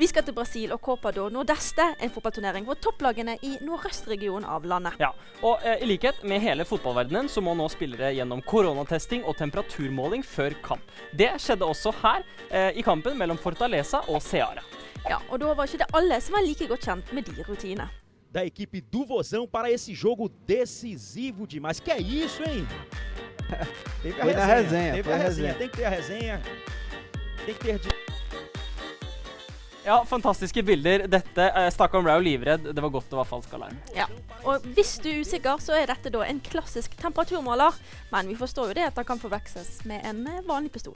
Vi skal til Brasil og Copa do Nordeste, en fotballturnering for topplagene i nordøstregionen av landet. Ja, og i likhet med hele fotballverdenen så må nå spillere gjennom koronatesting og temperaturmåling før kamp. Det skjedde også her i kampen mellom Fortaleza og Ceará. Ja, og da var ikke det alle som var like godt kjent med de rutinene. Da equipe do Vozão para esse jogo decisivo demais. Que é isso, hein? Teve a resenha. Teve a resenha. Tem que ter a resenha. Tem que ter... Ja, fantastiske bilder. Dette snakket om Raul livredd. Det var godt å være falsk alarm. Ja, og hvis du er usikker, så er dette da en klassisk temperaturmåler. Men vi forstår jo det at det kan forveksles med en vanlig pistol.